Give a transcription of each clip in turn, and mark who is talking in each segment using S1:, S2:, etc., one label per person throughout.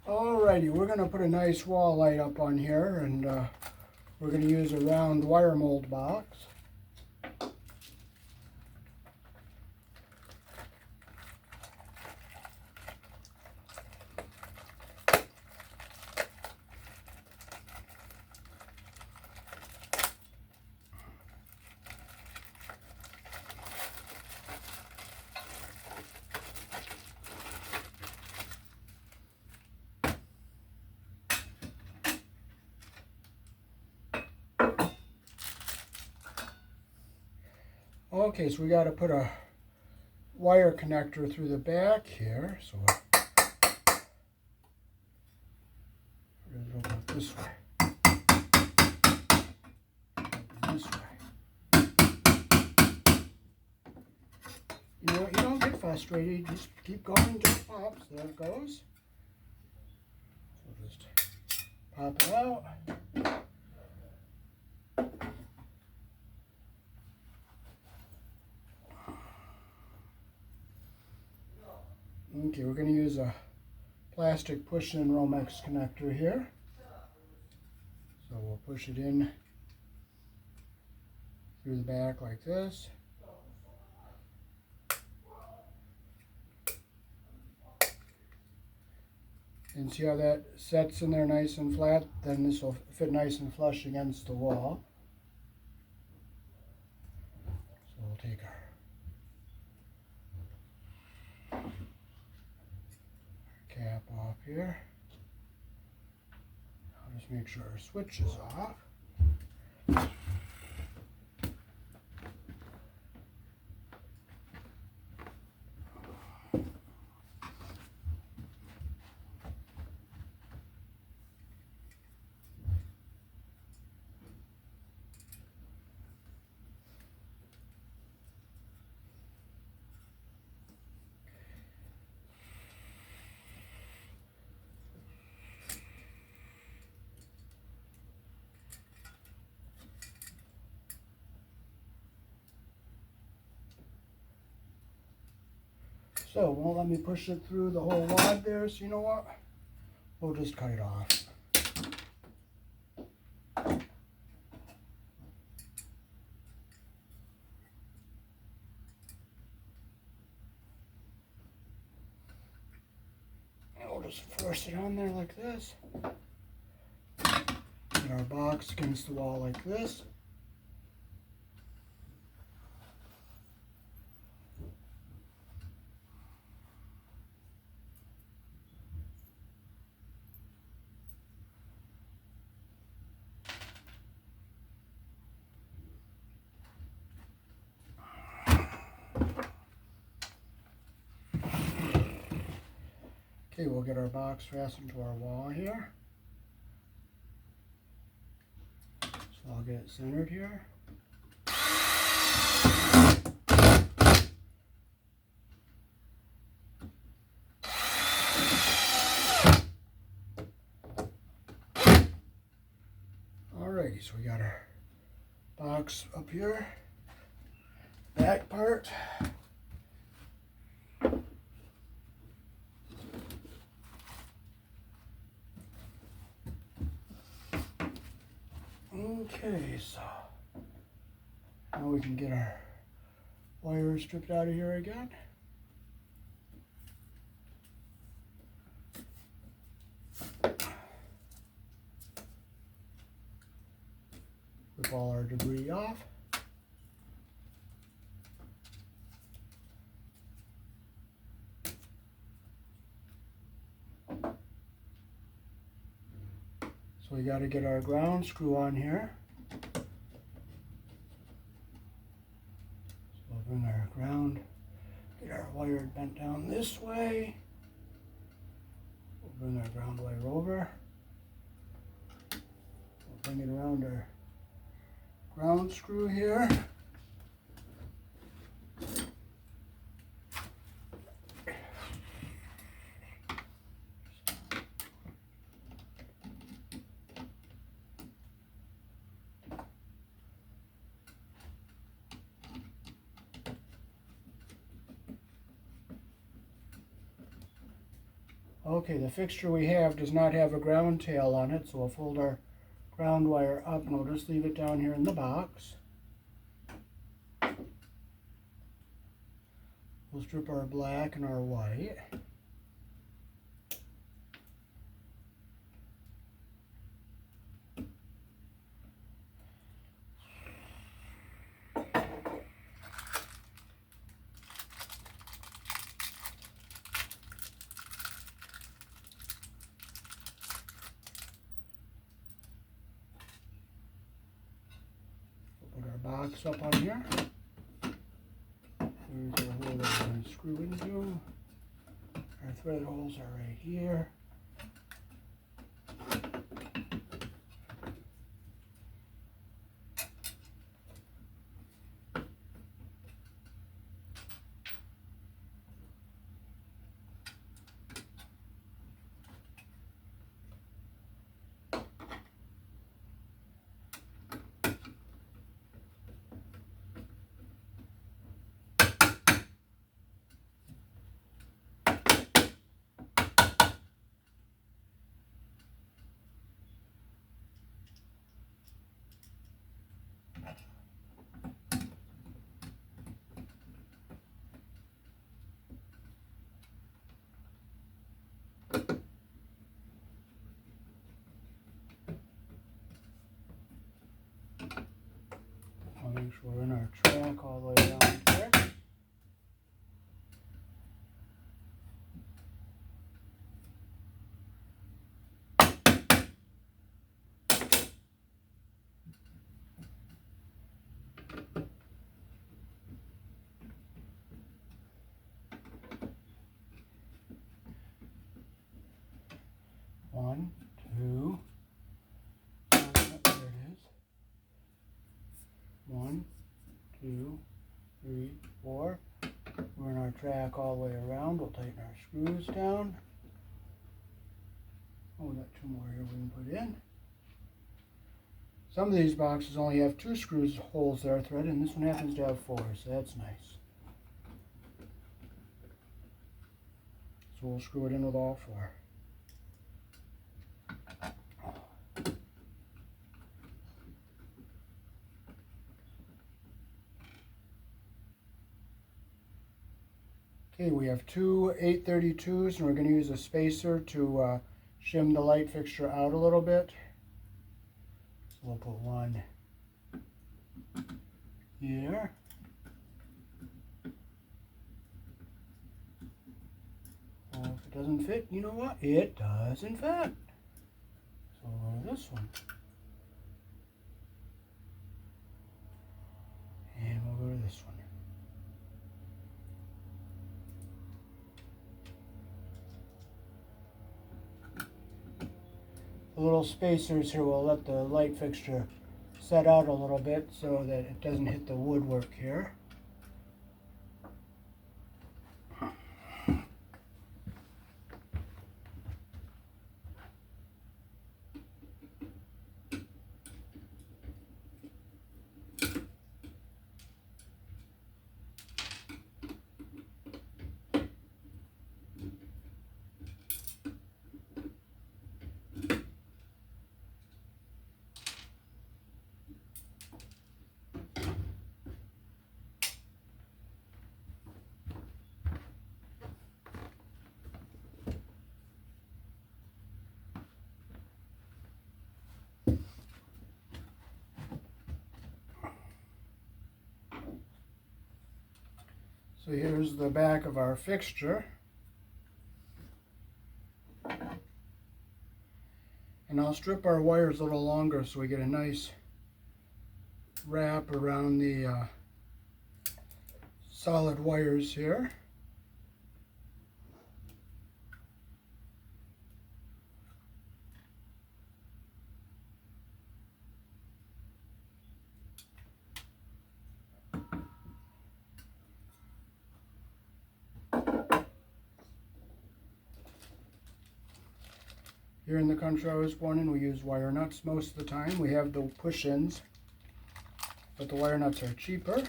S1: Alrighty, we're going to put a nice wall light up on here, and we're going to use a round wire mold box. Okay, so we got to put a wire connector through the back here. So we're going to go this way. This way. You know what? You don't get frustrated. Just keep going until it pops. There it goes. So just pop it out. Okay, we're going to use a plastic push-in Romex connector here. So we'll push it in through the back like this. And see how that sets in there nice and flat? Then this will fit nice and flush against the wall. So we'll take our cap off here. I'll just make sure our switch is off. So it won't let me push it through the whole wad there, so you know what? We'll just cut it off. And we'll just force it on there like this. Get our box against the wall like this. Okay, we'll get our box fastened to our wall here. So I'll get it centered here. Alrighty, so we got our box up here, back part. Okay, so now we can get our wires stripped out of here again. Rip all our debris off. So we got to get our ground screw on here. So we'll bring our ground, get our wire bent down this way. We'll bring our ground wire over. We'll bring it around our ground screw here. Okay, the fixture we have does not have a ground tail on it, so we'll fold our ground wire up and we'll just leave it down here in the box. We'll strip our black and our white. We'll put our box up on here. There's our hole that we're going to screw into. Our thread holes are right here. I'll make sure we're in our track all the way down there. One, two, there it is. 1, 2, 3, 4. We're in our track all the way around. We'll tighten our screws down. Oh, we got 2 more here we can put in. Some of these boxes only have 2 screws holes that are threaded, and this one happens to have 4, so that's nice. So we'll screw it in with all 4. Okay, we have 2 832s, and we're going to use a spacer to shim the light fixture out a little bit. So we'll put one here. Well, if it doesn't fit, you know what? It doesn't fit. So we'll go to this one. And we'll go to this one. The little spacers here will let the light fixture set out a little bit so that it doesn't hit the woodwork here. So here's the back of our fixture. And I'll strip our wires a little longer so we get a nice wrap around the solid wires here. Here in the country I was born in, we use wire nuts most of the time. We have the push-ins, but the wire nuts are cheaper.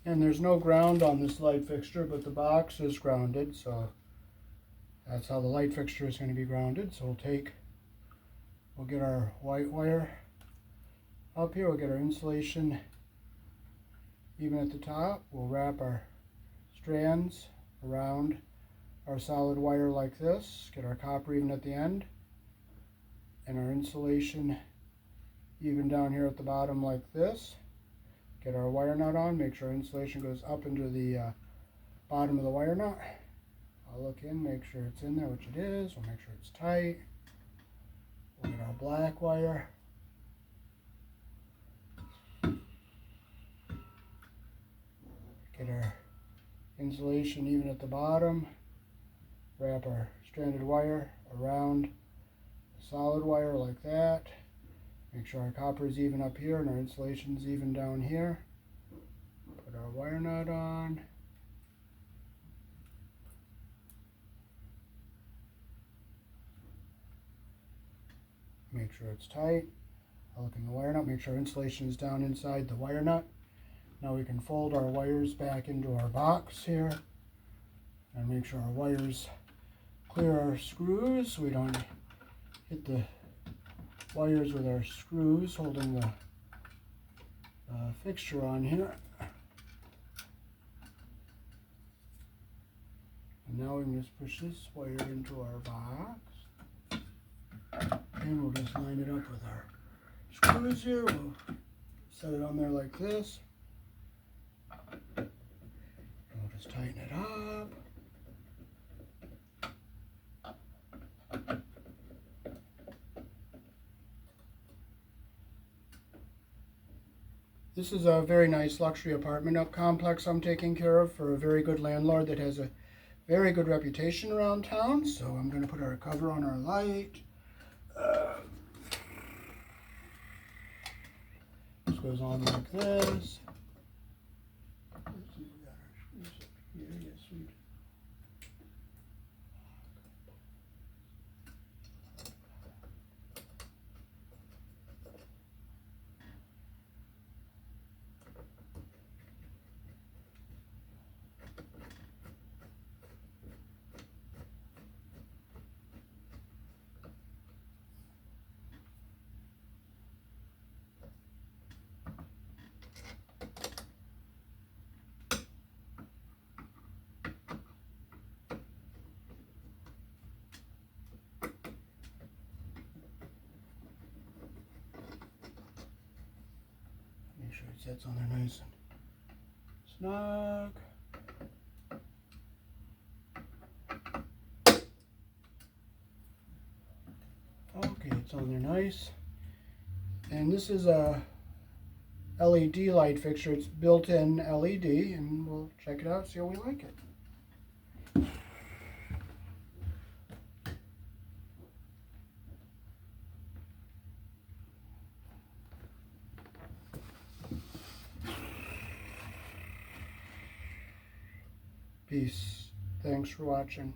S1: And there's no ground on this light fixture, but the box is grounded, so that's how the light fixture is going to be grounded. So we'll get our white wire up here, we'll get our insulation even at the top. We'll wrap our strands around our solid wire like this, get our copper even at the end, and our insulation even down here at the bottom like this. Get our wire nut on, make sure our insulation goes up into the bottom of the wire nut. I'll look in, make sure it's in there, which it is. We'll make sure it's tight. We'll get our black wire. Get our insulation even at the bottom. Wrap our stranded wire around the solid wire like that. Make sure our copper is even up here and our insulation is even down here. Put our wire nut on. Make sure it's tight. I'll look in the wire nut, make sure our insulation is down inside the wire nut. Now we can fold our wires back into our box here and make sure our wires clear our screws so we don't hit the wires with our screws holding the fixture on here. And now we can just push this wire into our box. And we'll just line it up with our screws here. We'll set it on there like this. And we'll just tighten it up. This is a very nice luxury apartment complex I'm taking care of for a very good landlord that has a very good reputation around town. So I'm going to put our cover on our light. This goes on like this. Let's see if we got our screws up here. Yes, we do. Make sure it sets on there nice and snug. Okay, it's on there nice. And this is a LED light fixture. It's built-in LED, and we'll check it out, see how we like it. Peace. Thanks for watching.